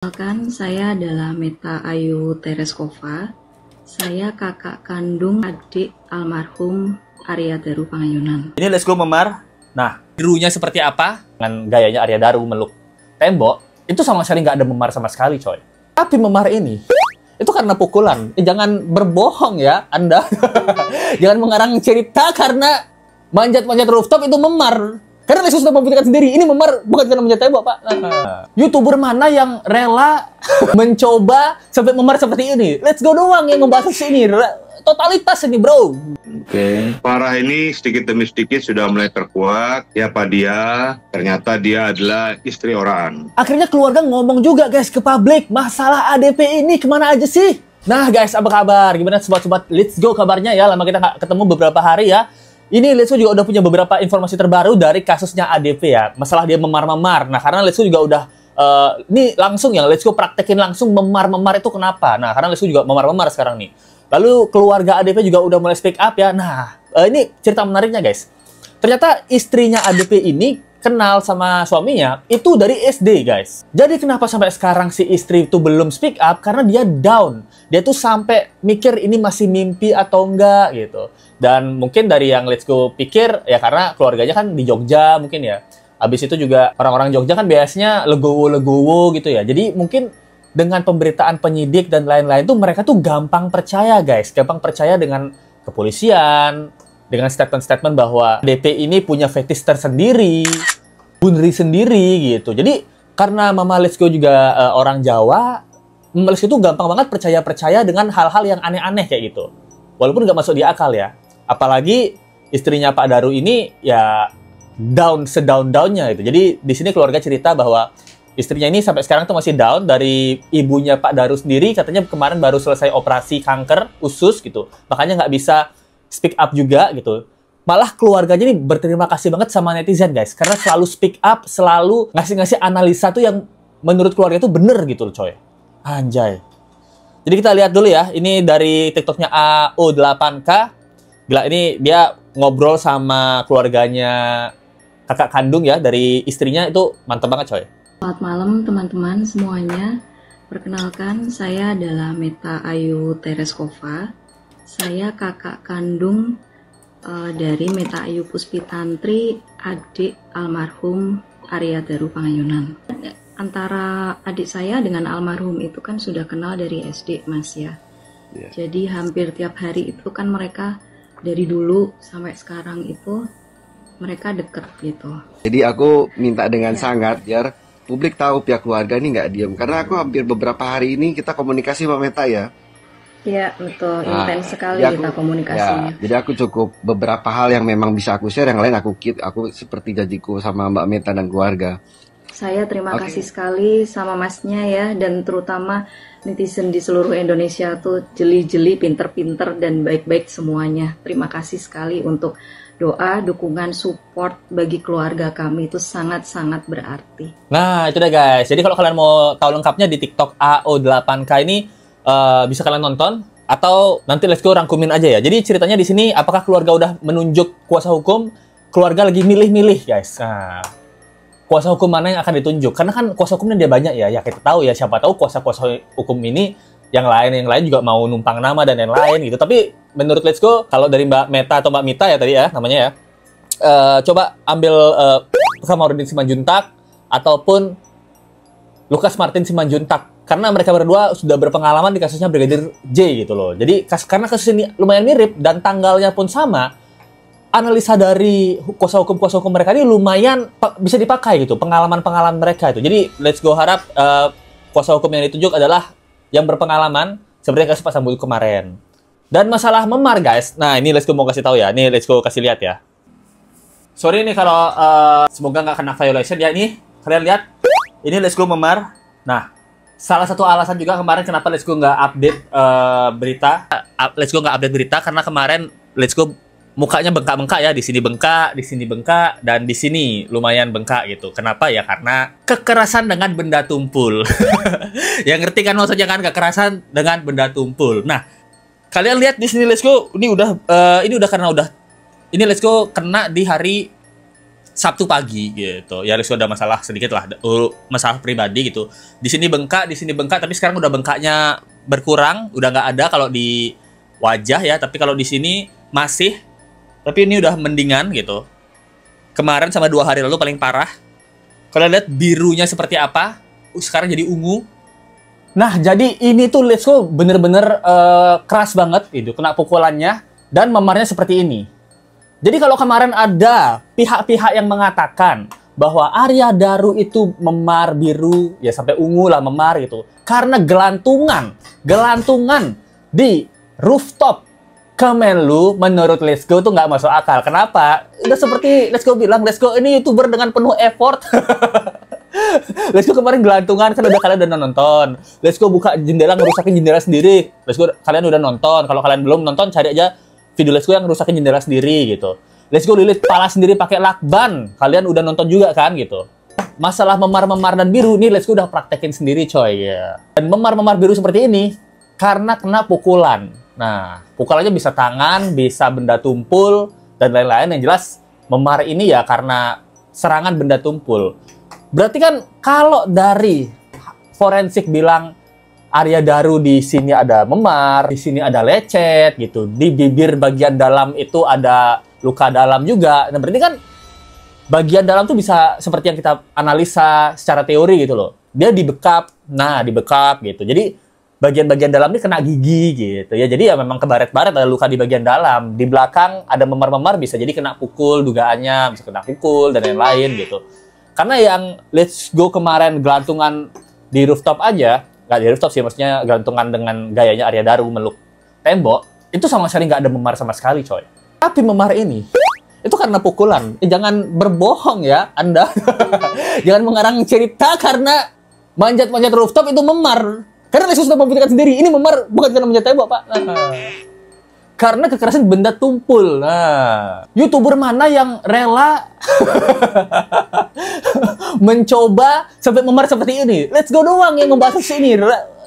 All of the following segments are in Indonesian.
Kenalkan, saya adalah Meta Ayu Tereskova. Saya kakak kandung adik almarhum Arya Daru Pangayunan. Ini Let's Go Memar. Nah, birunya seperti apa? Dengan gayanya Arya Daru meluk tembok, itu sama sekali nggak ada memar sama sekali, coy. Tapi memar ini, itu karena pukulan. Jangan berbohong ya, Anda. Jangan mengarang cerita karena manjat-manjat rooftop itu memar. Karena Let's Go sudah membuktikan sendiri, ini memar bukan karena manjat tembok, Pak. YouTuber mana yang rela mencoba sampai memar seperti ini? Let's Go doang yang membahas ini. Totalitas ini, bro. Oke. Farah ini sedikit demi sedikit sudah mulai terkuak. Siapa dia? Ternyata dia adalah istri orang. Akhirnya keluarga ngomong juga, guys, ke publik. Masalah ADP ini kemana aja sih? Nah, guys, apa kabar? Gimana sobat-sobat Let's Go kabarnya ya? Lama kita nggak ketemu beberapa hari ya. Ini Let's Go juga udah punya beberapa informasi terbaru dari kasusnya ADP ya. Masalah dia memar-memar. Nah, karena Let's Go juga udah ini langsung ya, Let's Go praktekin langsung memar-memar itu kenapa? Nah, karena Let's Go juga memar-memar sekarang nih. Lalu keluarga ADP juga udah mulai speak up ya. Nah, ini cerita menariknya, guys. Ternyata istrinya ADP ini kenal sama suaminya itu dari SD, guys. Jadi kenapa sampai sekarang si istri itu belum speak up? Karena dia down. Dia tuh sampai mikir ini masih mimpi atau enggak gitu. Dan mungkin dari yang Let's Go pikir ya karena keluarganya kan di Jogja mungkin ya. Habis itu juga orang-orang Jogja kan biasanya legowo-legowo gitu ya. Jadi mungkin dengan pemberitaan penyidik dan lain-lain tuh mereka tuh gampang percaya, guys. Gampang percaya dengan kepolisian, dengan statement-statement bahwa DP ini punya fetish tersendiri, bunri sendiri gitu. Jadi karena Mama Let's Go juga orang Jawa, Mama Let's Go tuh gampang banget percaya-percaya dengan hal-hal yang aneh-aneh kayak gitu. Walaupun nggak masuk di akal ya. Apalagi istrinya Pak Daru ini ya sedown-downnya gitu. Jadi di sini keluarga cerita bahwa istrinya ini sampai sekarang tuh masih down. Dari ibunya Pak Daru sendiri katanya kemarin baru selesai operasi kanker usus gitu. Makanya nggak bisa speak up juga gitu. Malah keluarganya ini berterima kasih banget sama netizen, guys. Karena selalu speak up, selalu ngasih-ngasih analisa tuh yang menurut keluarga itu bener gitu loh, coy. Anjay. Jadi kita lihat dulu ya. Ini dari TikToknya AO8K. Gila, ini dia ngobrol sama keluarganya kakak kandung ya. Dari istrinya itu mantep banget, coy. Selamat malam teman-teman semuanya. Perkenalkan, saya adalah Meta Ayu Tereskova. Saya kakak kandung dari Meta Ayu Puspitantri, adik almarhum Arya Daru Pangayunan. Antara adik saya dengan almarhum itu kan sudah kenal dari SD, Mas ya. Jadi hampir tiap hari itu kan mereka dari dulu sampai sekarang itu mereka deket gitu. Jadi aku minta dengan sangat biar publik tahu pihak keluarga ini nggak diam. Karena aku hampir beberapa hari ini kita komunikasi sama Meta ya. Iya betul, intens sekali kita komunikasinya. Ya, jadi aku cukup beberapa hal yang memang bisa aku share, yang lain aku keep. Aku seperti janjiku sama Mbak Meta dan keluarga. Saya terima kasih sekali sama masnya ya, dan terutama netizen di seluruh Indonesia tuh jeli-jeli, pinter-pinter, dan baik-baik semuanya. Terima kasih sekali untuk doa, dukungan, support bagi keluarga kami itu sangat-sangat berarti. Nah, itu deh, guys. Jadi kalau kalian mau tahu lengkapnya di TikTok AO8K ini bisa kalian nonton atau nanti Let's Go rangkumin aja ya. Jadi ceritanya di sini apakah keluarga udah menunjuk kuasa hukum? Keluarga lagi milih-milih, guys. Nah, kuasa hukum mana yang akan ditunjuk? Karena kan kuasa hukumnya dia banyak ya. Ya kita tahu ya, siapa tahu kuasa-kuasa hukum ini yang lain juga mau numpang nama dan lain-lain gitu. Tapi menurut Let's Go, kalau dari Mbak Meta atau Mbak Mita ya tadi ya namanya ya, coba ambil Kamarudin Simanjuntak ataupun Lukas Martin Simanjuntak. Karena mereka berdua sudah berpengalaman di kasusnya Brigadir J gitu loh. Jadi karena kasus ini lumayan mirip dan tanggalnya pun sama, analisa dari kuasa hukum mereka ini lumayan bisa dipakai gitu, pengalaman-pengalaman mereka itu. Jadi Let's Go harap kuasa hukum yang ditunjuk adalah yang berpengalaman seperti kasus Pak Sambo kemarin. Dan masalah memar, guys. Nah, ini Let's Go mau kasih tahu ya. Ini Let's Go kasih lihat ya. Sorry nih kalau semoga nggak kena violation ya. Ini kalian lihat. Ini Let's Go memar. Nah, salah satu alasan juga kemarin kenapa Let's Go nggak update berita. Let's Go nggak update berita karena kemarin Let's Go mukanya bengkak-bengkak ya, di sini bengkak, di sini bengkak, dan di sini lumayan bengkak gitu. Kenapa ya? Karena kekerasan dengan benda tumpul. Ya ngerti kan maksudnya kan, kekerasan dengan benda tumpul. Nah, kalian lihat di sini Let's Go ini udah karena udah ini Let's Go kena di hari Sabtu pagi gitu. Ya Let's Go ada masalah sedikit lah, masalah pribadi gitu. Di sini bengkak, tapi sekarang udah bengkaknya berkurang, udah nggak ada kalau di wajah ya, tapi kalau di sini masih. Tapi ini udah mendingan gitu. Kemarin sama 2 hari lalu paling parah. Kalian lihat birunya seperti apa? Sekarang jadi ungu. Nah, jadi ini tuh Let's Go bener-bener keras banget itu kena pukulannya dan memarnya seperti ini. Jadi kalau kemarin ada pihak-pihak yang mengatakan bahwa Arya Daru itu memar biru, ya sampai ungu lah memar gitu. Karena gelantungan di rooftop Kemenlu menurut Let's Go tuh nggak masuk akal. Kenapa? Udah seperti Let's Go bilang, Let's Go ini YouTuber dengan penuh effort. Let's Go kemarin gelantungan, kan kalian udah nonton. Let's Go buka jendela, ngerusakin jendela sendiri. Let's Go kalian udah nonton. Kalau kalian belum nonton, cari aja video Let's Go yang ngerusakin jendela sendiri gitu. Let's Go lilit kepala sendiri pakai lakban. Kalian udah nonton juga kan gitu. Masalah memar-memar dan biru nih Let's Go udah praktekin sendiri coy ya. Dan memar-memar biru seperti ini karena kena pukulan. Nah, pukulannya bisa tangan, bisa benda tumpul dan lain-lain. Yang jelas memar ini ya karena serangan benda tumpul. Berarti kan kalau dari forensik bilang Arya Daru di sini ada memar, di sini ada lecet gitu, di bibir bagian dalam itu ada luka dalam juga. Nah, berarti kan bagian dalam tuh bisa seperti yang kita analisa secara teori gitu loh. Dia dibekap, dibekap gitu. Jadi bagian-bagian dalam ini kena gigi gitu ya. Jadi ya memang kebaret-baret ada luka di bagian dalam. Di belakang ada memar-memar bisa jadi kena pukul dugaannya, bisa kena pukul dan lain-lain gitu. Karena yang Let's Go kemarin gelantungan di rooftop aja, nggak di rooftop sih, maksudnya gelantungan dengan gayanya Arya Daru meluk tembok, itu sama sekali nggak ada memar sama sekali coy. Tapi memar ini, itu karena pukulan. Jangan berbohong ya Anda. Jangan mengarang cerita karena manjat-manjat rooftop itu memar. Karena Let's Go sudah membuktikan sendiri, ini memar bukan karena manjat tembok Pak. Karena kekerasan benda tumpul. Nah, YouTuber mana yang rela mencoba sampai memar seperti ini? Let's Go doang yang membahas ini.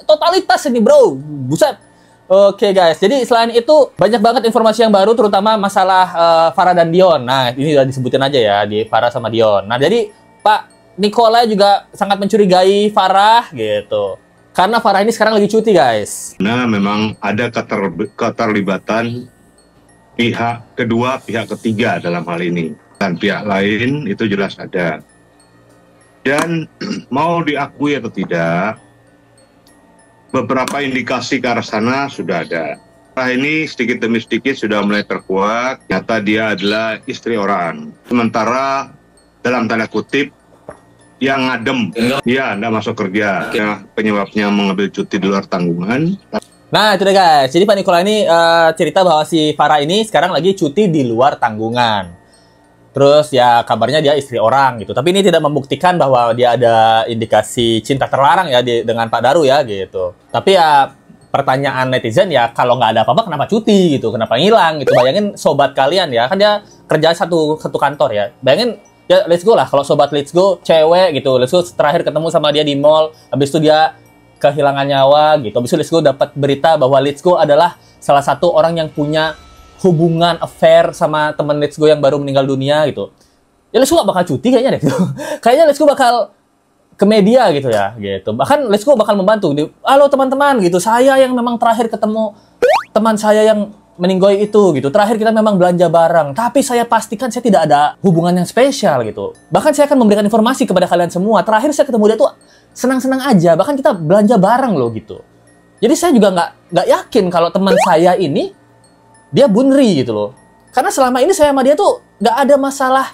Totalitas ini, bro. Buset. Oke, guys. Jadi selain itu banyak banget informasi yang baru, terutama masalah Farah dan Dion. Nah, ini udah disebutin aja ya di Farah sama Dion. Nah, jadi Pak Nikolai juga sangat mencurigai Farah gitu. Karena Farah ini sekarang lagi cuti, guys. Nah, memang ada keterlibatan pihak kedua, pihak ketiga dalam hal ini. Dan pihak lain itu jelas ada. Dan mau diakui atau tidak, beberapa indikasi ke arah sana sudah ada. Farah ini sedikit demi sedikit sudah mulai terkuak. Ternyata dia adalah istri orang. Sementara dalam tanda kutip, yang ngadem, ya Anda masuk kerja. Ya, penyebabnya mengambil cuti di luar tanggungan. Nah, itu deh guys. Jadi Pak Nikola ini cerita bahwa si Farah ini sekarang lagi cuti di luar tanggungan. Terus ya kabarnya dia istri orang gitu. Tapi ini tidak membuktikan bahwa dia ada indikasi cinta terlarang ya dengan Pak Daru ya gitu. Tapi ya pertanyaan netizen ya kalau nggak ada apa-apa kenapa cuti gitu, kenapa ngilang gitu. Bayangin sobat kalian ya, kan dia kerja satu kantor ya. Bayangin ya Let's Go lah, kalau sobat Let's Go cewek gitu, Let's Go terakhir ketemu sama dia di mall, habis itu dia kehilangan nyawa gitu, habis itu Let's Go dapat berita bahwa Let's Go adalah salah satu orang yang punya hubungan affair sama teman Let's Go yang baru meninggal dunia gitu. Ya Let's Go gak bakal cuti kayaknya deh gitu. Kayaknya Let's Go bakal ke media gitu ya gitu. Bahkan Let's Go bakal membantu. Halo teman-teman gitu, saya yang memang terakhir ketemu teman saya yang meninggoy itu gitu. Terakhir kita memang belanja bareng, tapi saya pastikan saya tidak ada hubungan yang spesial gitu. Bahkan saya akan memberikan informasi kepada kalian semua. Terakhir saya ketemu dia tuh senang-senang aja, bahkan kita belanja bareng loh gitu. Jadi saya juga nggak yakin kalau teman saya ini dia bunri gitu loh. Karena selama ini saya sama dia tuh nggak ada masalah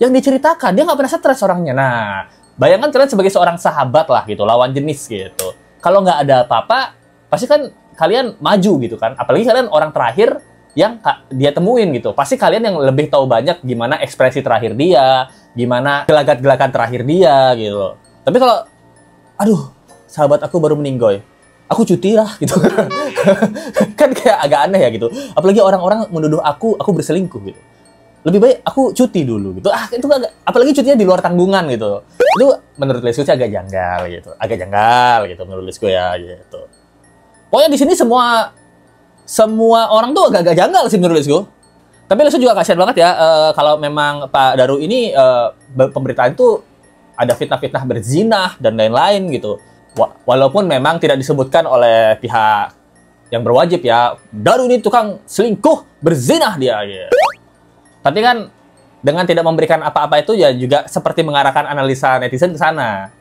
yang diceritakan. Dia nggak pernah stres orangnya. Nah, bayangkan kalian sebagai seorang sahabat lah gitu, lawan jenis gitu. Kalau nggak ada apa-apa, pasti kan kalian maju gitu kan. Apalagi kalian orang terakhir yang dia temuin gitu. Pasti kalian yang lebih tahu banyak gimana ekspresi terakhir dia, gimana gelagat-gelagan terakhir dia gitu. Tapi kalau, aduh, sahabat aku baru meninggoy, aku cuti lah gitu. Kan kayak agak aneh ya gitu. Apalagi orang-orang menuduh aku berselingkuh gitu. Lebih baik aku cuti dulu gitu. Itu agak, apalagi cutinya di luar tanggungan gitu. Itu menurut Let's Go sih agak janggal gitu. Agak janggal gitu menurut Let's Go ya gitu. Pokoknya di sini semua orang tuh agak-agak janggal sih menurut Let's Go. Tapi Lesu juga kasihan banget ya kalau memang Pak Daru ini pemberitaan itu ada fitnah-fitnah berzinah dan lain-lain gitu. Walaupun memang tidak disebutkan oleh pihak yang berwajib ya, Daru ini tukang selingkuh, berzinah dia gitu. Tapi kan dengan tidak memberikan apa-apa itu ya juga seperti mengarahkan analisa netizen ke sana.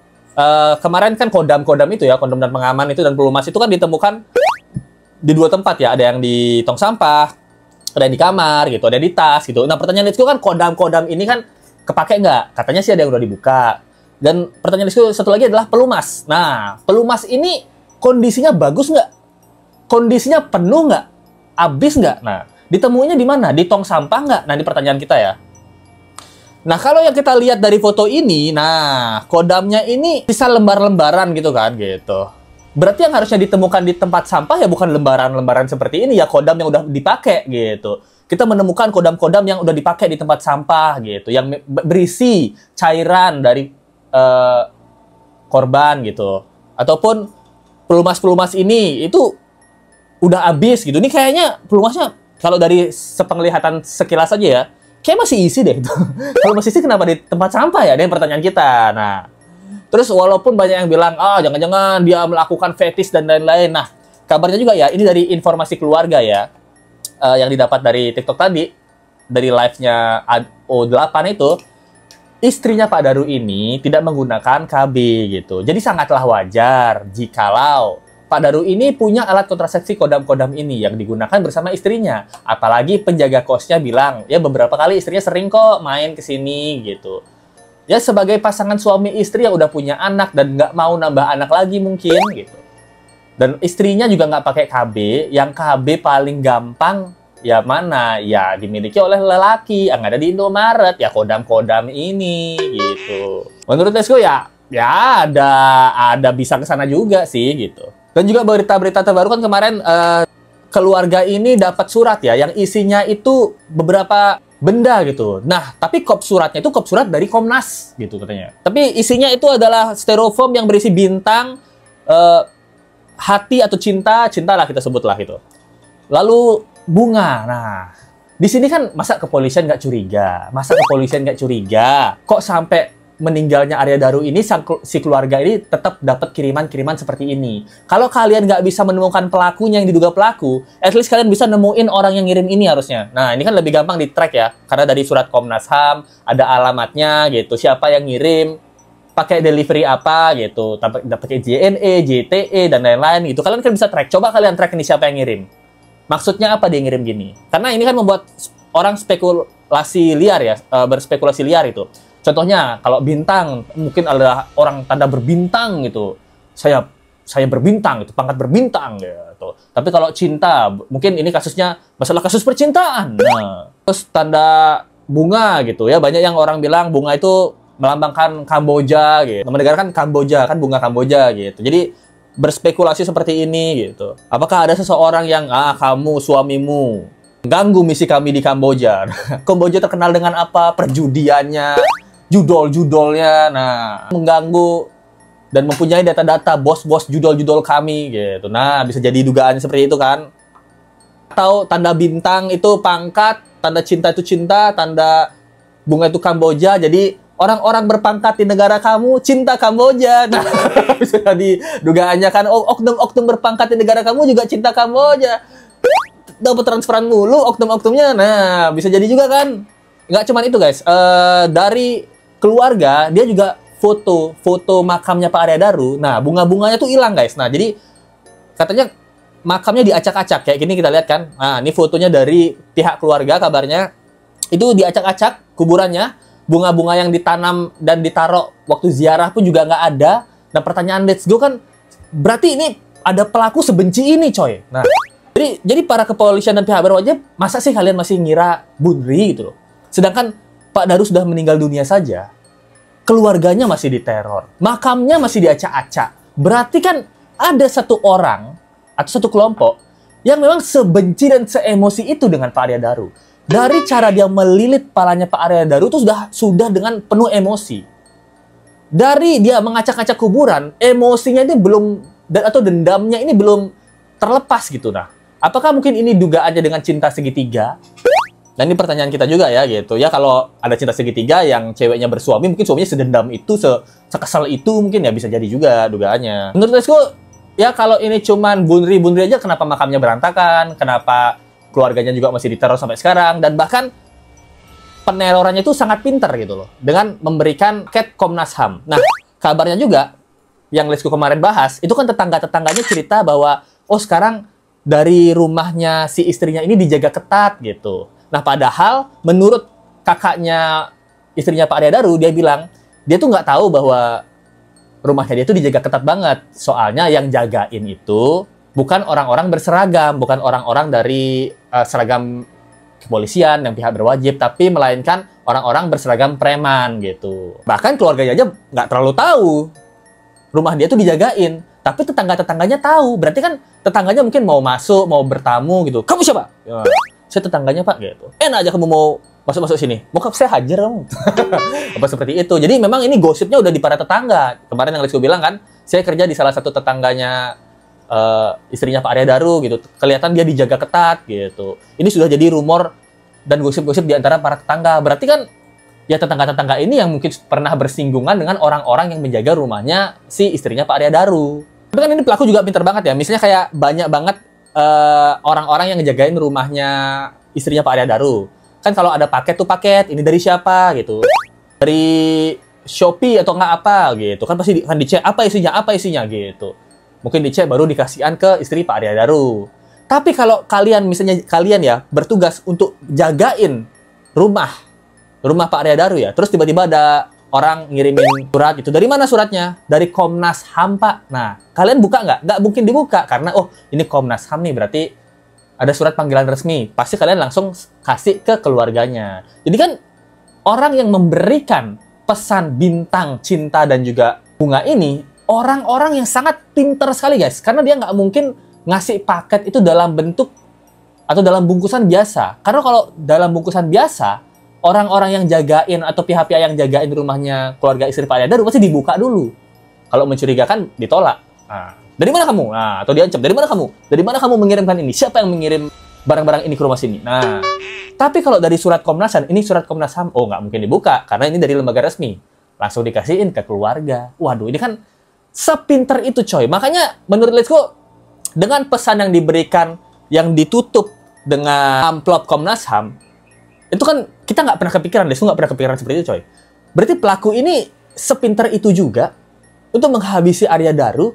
Kemarin kan kodam-kodam itu ya, kondom dan pengaman itu dan pelumas itu kan ditemukan di 2 tempat ya, ada yang di tong sampah, ada yang di kamar gitu, ada yang di tas gitu. Nah pertanyaan itu kan kodam-kodam ini kan kepake nggak? Katanya sih ada yang udah dibuka. Dan pertanyaan itu satu lagi adalah pelumas. Nah pelumas ini kondisinya bagus nggak? Kondisinya penuh nggak? Habis nggak? Nah ditemuinya di mana? Di tong sampah nggak? Nah ini pertanyaan kita ya. Nah kalau yang kita lihat dari foto ini, nah kodamnya ini bisa lembar-lembaran gitu kan gitu. Berarti yang harusnya ditemukan di tempat sampah ya bukan lembaran-lembaran seperti ini ya, kodam yang udah dipakai gitu. Kita menemukan kodam-kodam yang udah dipakai di tempat sampah gitu, yang berisi cairan dari korban gitu. Ataupun pelumas-pelumas ini itu udah habis gitu. Ini kayaknya pelumasnya kalau dari sepenglihatan sekilas aja ya, kayak masih isi deh gitu. Kalau masih isi kenapa di tempat sampah ya? Ini pertanyaan kita. Nah, terus walaupun banyak yang bilang, jangan-jangan dia melakukan fetis dan lain-lain. Nah, kabarnya juga ya, ini dari informasi keluarga ya, yang didapat dari TikTok tadi, dari live-nya O8 itu, istrinya Pak Daru ini tidak menggunakan KB gitu. Jadi sangatlah wajar jikalau Pak Daru ini punya alat kontrasepsi kodam-kodam ini yang digunakan bersama istrinya. Apalagi penjaga kosnya bilang, ya beberapa kali istrinya sering kok main ke sini gitu. Ya sebagai pasangan suami istri yang udah punya anak dan nggak mau nambah anak lagi mungkin gitu. Dan istrinya juga nggak pakai KB, yang KB paling gampang ya mana? Ya dimiliki oleh lelaki yang ada di Indomaret, ya kodam-kodam ini gitu. Menurut Lesko ya ada bisa ke sana juga sih gitu. Dan juga berita-berita terbaru kan kemarin keluarga ini dapat surat ya yang isinya itu beberapa benda gitu. Nah, tapi kop suratnya itu kop surat dari Komnas gitu katanya. Tapi isinya itu adalah styrofoam yang berisi bintang, hati atau cinta lah kita sebutlah gitu. Lalu bunga. Nah, di sini kan masa kepolisian nggak curiga? Kok sampai meninggalnya Arya Daru ini si keluarga ini tetap dapat kiriman-kiriman seperti ini. Kalau kalian nggak bisa menemukan pelakunya yang diduga pelaku, at least kalian bisa nemuin orang yang ngirim ini harusnya. Nah, ini kan lebih gampang di-track ya, karena dari surat Komnas HAM ada alamatnya gitu, siapa yang ngirim, pakai delivery apa gitu, pakai JNE, JTE dan lain-lain gitu. Kalian kan bisa track. Coba kalian track ini siapa yang ngirim. Maksudnya apa dia ngirim gini? Karena ini kan membuat orang spekulasi liar ya, berspekulasi liar itu. Contohnya, kalau bintang, mungkin adalah orang tanda berbintang gitu. Saya berbintang, gitu, pangkat berbintang gitu. Tapi kalau cinta, mungkin ini kasusnya masalah kasus percintaan. Nah, terus tanda bunga gitu ya. Banyak yang orang bilang bunga itu melambangkan Kamboja gitu. Nama negara kan Kamboja, kan bunga Kamboja gitu. Jadi berspekulasi seperti ini gitu. Apakah ada seseorang yang, kamu, suamimu, ganggu misi kami di Kamboja. Kamboja terkenal dengan apa? Perjudiannya, judol-judolnya, mengganggu dan mempunyai data-data bos-bos judol-judol kami gitu. Nah, bisa jadi dugaannya seperti itu kan. Atau tanda bintang itu pangkat, tanda cinta itu cinta, tanda bunga itu Kamboja. Jadi orang-orang berpangkat di negara kamu cinta Kamboja. Nah, bisa jadi dugaannya kan, oknum-oknum berpangkat di negara kamu juga cinta Kamboja. Dapat transferan mulu oknum-oknumnya. Nah, bisa jadi juga kan. Nggak cuma itu guys, dari keluarga, dia juga foto makamnya Pak Arya Daru. Nah, bunga-bunganya tuh hilang guys. Nah, jadi katanya makamnya diacak-acak. Kayak gini kita lihat kan. Nah, ini fotonya dari pihak keluarga kabarnya. Itu diacak-acak kuburannya. Bunga-bunga yang ditanam dan ditaruh waktu ziarah pun juga nggak ada. Nah, pertanyaan let's go kan, berarti ini ada pelaku sebenci ini coy. Nah, jadi para kepolisian dan pihak berwajib, masa sih kalian masih ngira Bunri gitu loh. Sedangkan Pak Daru sudah meninggal dunia saja, keluarganya masih diteror, makamnya masih diacak-acak. Berarti kan ada satu orang atau satu kelompok yang memang sebenci dan seemosi itu dengan Pak Arya Daru. Dari cara dia melilit palanya Pak Arya Daru itu sudah dengan penuh emosi. Dari dia mengacak-acak kuburan, emosinya ini belum, atau dendamnya ini belum terlepas gitu. Nah, apakah mungkin ini dugaannya dengan cinta segitiga? Dan ini pertanyaan kita juga ya gitu. Ya kalau ada cinta segitiga yang ceweknya bersuami, mungkin suaminya sedendam itu, sekesal itu mungkin ya bisa jadi juga dugaannya. Menurut Lesku, ya kalau ini cuman bunri aja, kenapa makamnya berantakan? Kenapa keluarganya juga masih diteror sampai sekarang? Dan bahkan penerorannya itu sangat pintar gitu loh. Dengan memberikan ket Komnas HAM. Nah, kabarnya juga yang Lesku kemarin bahas, itu kan tetangga-tetangganya cerita bahwa, oh sekarang dari rumahnya si istrinya ini dijaga ketat gitu. Nah, padahal menurut kakaknya istrinya Pak Arya Daru, dia bilang, dia tuh nggak tahu bahwa rumahnya dia tuh dijaga ketat banget. Soalnya yang jagain itu bukan orang-orang berseragam, bukan orang-orang dari seragam kepolisian yang pihak berwajib, tapi melainkan orang-orang berseragam preman gitu. Bahkan keluarganya aja nggak terlalu tahu rumah dia tuh dijagain. Tapi tetangga-tetangganya tahu. Berarti kan tetangganya mungkin mau masuk, mau bertamu gitu. Kamu siapa? Ya, saya tetangganya Pak gitu. Enak aja kamu mau masuk sini. Mau saya hajar kamu. Apa seperti itu. Jadi memang ini gosipnya udah di para tetangga. Kemarin yang Lesku bilang kan, saya kerja di salah satu tetangganya istrinya Pak Arya Daru gitu. Kelihatan dia dijaga ketat gitu. Ini sudah jadi rumor dan gosip-gosip di antara para tetangga. Berarti kan ya tetangga-tetangga ini yang mungkin pernah bersinggungan dengan orang-orang yang menjaga rumahnya si istrinya Pak Arya Daru. Tapi kan ini pelaku juga pintar banget ya. Misalnya kayak banyak banget orang-orang yang ngejagain rumahnya istrinya Pak Arya Daru. Kan kalau ada paket tuh paket, ini dari siapa gitu. Dari Shopee atau nggak apa gitu. Kan pasti kan dicek apa isinya gitu. Mungkin dicek baru dikasihkan ke istri Pak Arya Daru. Tapi kalau kalian ya bertugas untuk jagain rumah Pak Arya Daru ya, terus tiba-tiba ada orang ngirimin surat itu. Dari mana suratnya? Dari Komnas HAM, Pak. Nah, kalian buka nggak? Nggak mungkin dibuka, karena oh, ini Komnas HAM nih, berarti ada surat panggilan resmi. Pasti kalian langsung kasih ke keluarganya. Jadi kan, orang yang memberikan pesan bintang, cinta, dan juga bunga ini, orang-orang yang sangat pintar sekali, guys. Karena dia nggak mungkin ngasih paket itu dalam bentuk atau dalam bungkusan biasa. Karena kalau dalam bungkusan biasa, orang-orang yang jagain atau pihak-pihak yang jagain rumahnya keluarga istri Pak Arya Daru pasti dibuka dulu. Kalau mencurigakan, ditolak. Nah, dari mana kamu? Nah, atau diancam. Dari mana kamu? Dari mana kamu mengirimkan ini? Siapa yang mengirim barang-barang ini ke rumah sini? Nah, tapi kalau dari surat Komnas HAM, ini surat Komnas HAM, oh nggak mungkin dibuka, karena ini dari lembaga resmi. Langsung dikasihin ke keluarga. Waduh, ini kan sepinter itu, coy. Makanya, menurut Lesku, dengan pesan yang diberikan, yang ditutup dengan amplop Komnas HAM, itu kan kita nggak pernah kepikiran, Lesku nggak pernah kepikiran seperti itu, coy. Berarti pelaku ini sepinter itu juga untuk menghabisi Arya Daru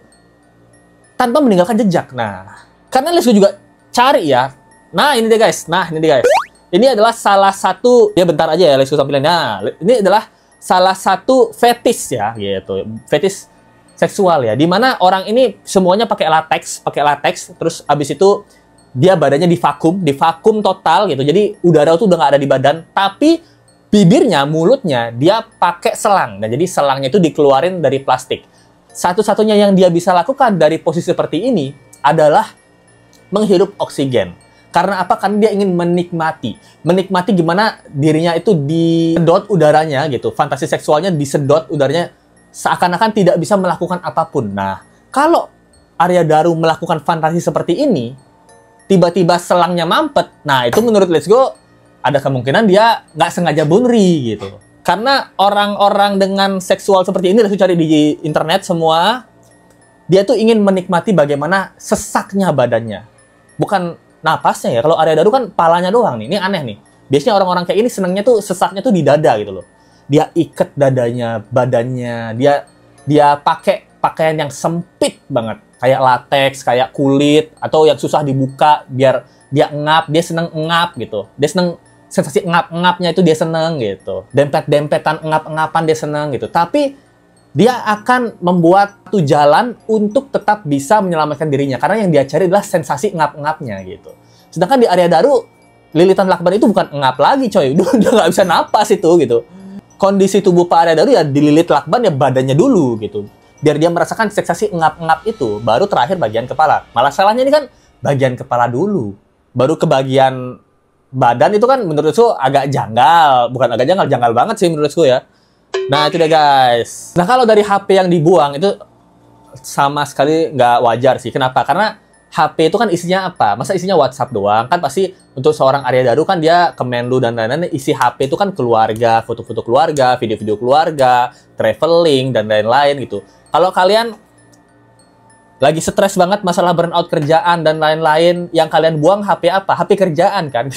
tanpa meninggalkan jejak. Nah, karena Lesku juga cari ya. Nah, ini dia guys. Ini adalah salah satu, ya bentar aja ya Lesku tampilin. Nah, ini adalah salah satu fetis ya, gitu. Fetis seksual ya. Dimana orang ini semuanya pakai latex, terus abis itu dia badannya divakum total gitu. Jadi udara tuh udah nggak ada di badan, tapi bibirnya, mulutnya dia pakai selang. Dan jadi selangnya itu dikeluarin dari plastik. Satu-satunya yang dia bisa lakukan dari posisi seperti ini adalah menghirup oksigen. Karena apa? Karena dia ingin menikmati gimana dirinya itu disedot udaranya gitu. Fantasi seksualnya disedot udaranya seakan-akan tidak bisa melakukan apapun. Nah, kalau Arya Daru melakukan fantasi seperti ini, tiba-tiba selangnya mampet. Nah, itu menurut Let's Go, ada kemungkinan dia nggak sengaja bunri gitu. Karena orang-orang dengan seksual seperti ini, Let's Go cari di internet semua, dia tuh ingin menikmati bagaimana sesaknya badannya. Bukan napasnya ya. Kalau Arya Daru kan palanya doang nih. Ini aneh nih. Biasanya orang-orang kayak ini senangnya tuh sesaknya tuh di dada gitu loh. Dia ikat dadanya, badannya. Dia pakai pakaian yang sempit banget. Kayak latex, kayak kulit, atau yang susah dibuka biar dia ngap, dia seneng ngap gitu. Dia seneng sensasi ngap-ngapnya itu dia seneng gitu. Dempet-dempetan ngap-ngapan dia seneng gitu. Tapi dia akan membuat satu jalan untuk tetap bisa menyelamatkan dirinya. Karena yang dia cari adalah sensasi ngap-ngapnya gitu. Sedangkan di Arya Daru, lilitan lakban itu bukan ngap lagi coy. Udah nggak bisa napas itu gitu. Kondisi tubuh Pak Arya Daru ya dililit lakban ya badannya dulu gitu. Biar dia merasakan sensasi ngap-ngap itu, baru terakhir bagian kepala. Malah salahnya ini kan bagian kepala dulu. Baru ke bagian badan itu kan menurutku agak janggal. Bukan agak janggal, janggal banget sih menurutku ya. Nah itu dia guys. Nah kalau dari HP yang dibuang itu sama sekali nggak wajar sih. Kenapa? Karena HP itu kan isinya apa? Masa isinya WhatsApp doang? Kan pasti untuk seorang Arya Daru kan dia Kemenlu dan lain-lain, isi HP itu kan keluarga, foto-foto keluarga, video-video keluarga, traveling, dan lain-lain gitu. Kalau kalian lagi stres banget masalah burnout kerjaan dan lain-lain, yang kalian buang HP apa? HP kerjaan kan?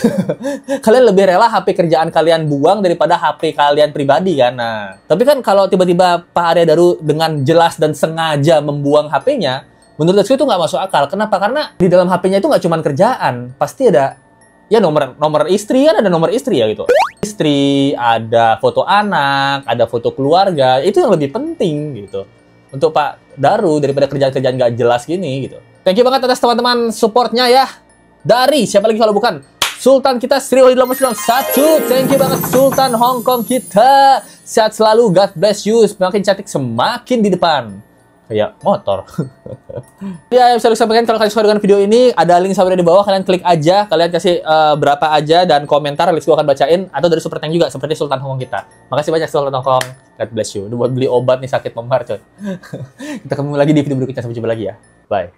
Kalian lebih rela HP kerjaan kalian buang daripada HP kalian pribadi kan? Nah, tapi kan kalau tiba-tiba Pak Arya Daru dengan jelas dan sengaja membuang HP-nya, menurut saya itu nggak masuk akal. Kenapa? Karena di dalam HP-nya itu nggak cuma kerjaan, pasti ada ya nomor istri, kan ada nomor istri ya gitu. Istri, ada foto anak, ada foto keluarga, itu yang lebih penting gitu untuk Pak Daru daripada kerjaan-kerjaan nggak jelas gini gitu. Thank you banget atas teman-teman supportnya ya. Dari siapa lagi kalau bukan Sultan kita Sri Wahidul Muslim 1. Thank you banget Sultan Hong Kong kita. Sehat selalu, God bless you. Semakin cantik semakin di depan. Kayak motor. Ya, yang bisa saya sampaikan, kalau kalian suka dengan video ini, ada link sahabat di bawah, kalian klik aja, kalian kasih berapa aja dan komentar, Let's Go akan bacain, atau dari Super Tank juga seperti Sultan Hong Kong kita. Makasih banyak Sultan Hong Kong. God bless you. Udah buat beli obat nih sakit memar coy. Kita ketemu lagi di video berikutnya, sampai jumpa lagi ya. Bye.